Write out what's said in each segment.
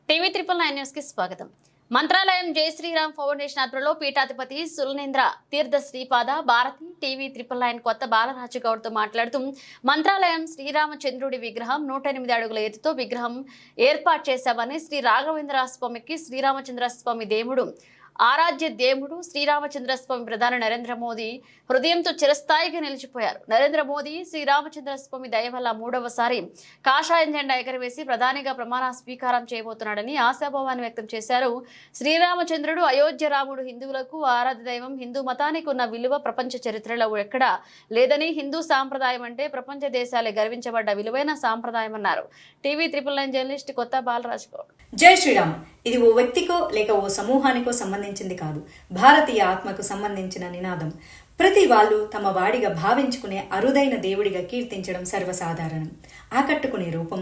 TV 999 news కి స్వాగతం. మంత్రాలయం జై శ్రీరామ్ ఫౌండేషన్ ఆధ్వర్యంలో పీఠాధిపతి సులనేంద్ర తీర్థ శ్రీపాద భారతి టీవీ 999 కొత్త బాలరాజు గౌడ్ తో మాట్లాడుతూ మంత్రాలయం శ్రీరామచంద్రుడి విగ్రహం 108 అడుగుల ఎత్తుతో విగ్రహం ఏర్పాటు చేశామని, శ్రీ రాఘవేంద్ర స్వామికి శ్రీరామచంద్ర స్వామి దేవుడు ఆరాధ్య దేవుడు శ్రీరామచంద్ర స్వామి ప్రధాని నరేంద్ర మోదీ హృదయంతో చిరస్థాయిగా నిలిచిపోయారు. నరేంద్ర మోదీ శ్రీరామచంద్ర స్వామి దయ వల్ల మూడవసారి కాషాయం జెండా ఎగరవేసి ప్రధానిగా ప్రమాణ స్వీకారం చేయబోతున్నాడని ఆశాభావాన్ని వ్యక్తం చేశారు. శ్రీరామచంద్రుడు అయోధ్య రాముడు హిందువులకు ఆరాధ్య దైవం. హిందూ మతానికి ఉన్న విలువ ప్రపంచ చరిత్రలో ఎక్కడా లేదని, హిందూ సాంప్రదాయం అంటే ప్రపంచ దేశాలే గర్వించబడ్డ విలువైన సాంప్రదాయం అన్నారు. టీవీ 999 జర్నలిస్ట్ కొత్త బాలరాజు గౌడ్. జై శ్రీరామ్. ఇది ఓ వ్యక్తికో లేక ఓ సమూహానికో సంబంధించింది కాదు, భారతీయ ఆత్మకు సంబంధించిన నినాదం. ప్రతి వాళ్ళు తమ వాడిగా భావించుకునే అరుదైన దేవుడిగా కీర్తించడం సర్వసాధారణం. ఆకట్టుకునే రూపం,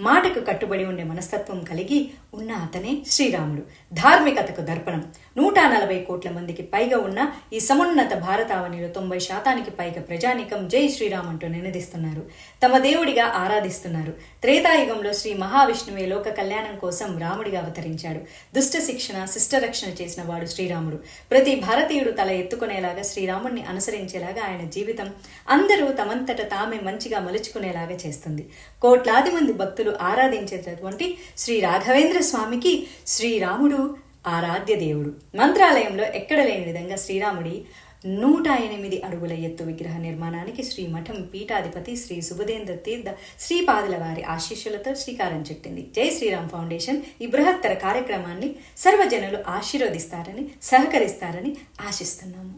మాటకు కట్టుబడి ఉండే మనస్తత్వం కలిగి ఉన్న అతనే శ్రీరాముడు. ధార్మికతకు దర్పణం. 140 కోట్ల మందికి పైగా ఉన్న ఈ సమున్నత భారతావనిలో 90% పైగా ప్రజానికం జై శ్రీరామ్ అంటూ నినదిస్తున్నారు, తమ దేవుడిగా ఆరాధిస్తున్నారు. త్రేతాయుగంలో శ్రీ మహావిష్ణువే లోక కళ్యాణం కోసం రాముడిగా అవతరించాడు. దుష్ట శిక్షణ, శిష్ట రక్షణ చేసిన వాడు శ్రీరాముడు. ప్రతి భారతీయుడు తల ఎత్తుకునేలాగా శ్రీరాముడిని అనుసరించేలాగా ఆయన జీవితం అందరూ తమంతట తామే మంచిగా మలుచుకునేలాగా చేస్తుంది. కోట్లాది మంది భక్తులు ఆరాధించేటటువంటి శ్రీ రాఘవేంద్ర స్వామికి శ్రీరాముడు ఆరాధ్య దేవుడు. మంత్రాలయంలో ఎక్కడ లేని విధంగా శ్రీరాముడి 108 అడుగుల ఎత్తు విగ్రహ నిర్మాణానికి శ్రీ మఠం పీఠాధిపతి శ్రీ సుబుధేంద్ర తీర్థ శ్రీపాదుల వారి ఆశీస్సులతో శ్రీకారం చుట్టింది. జై శ్రీరామ్ ఫౌండేషన్ ఈ బృహత్తర కార్యక్రమాన్ని సర్వజనులు ఆశీర్వదిస్తారని, సహకరిస్తారని ఆశిస్తున్నాము.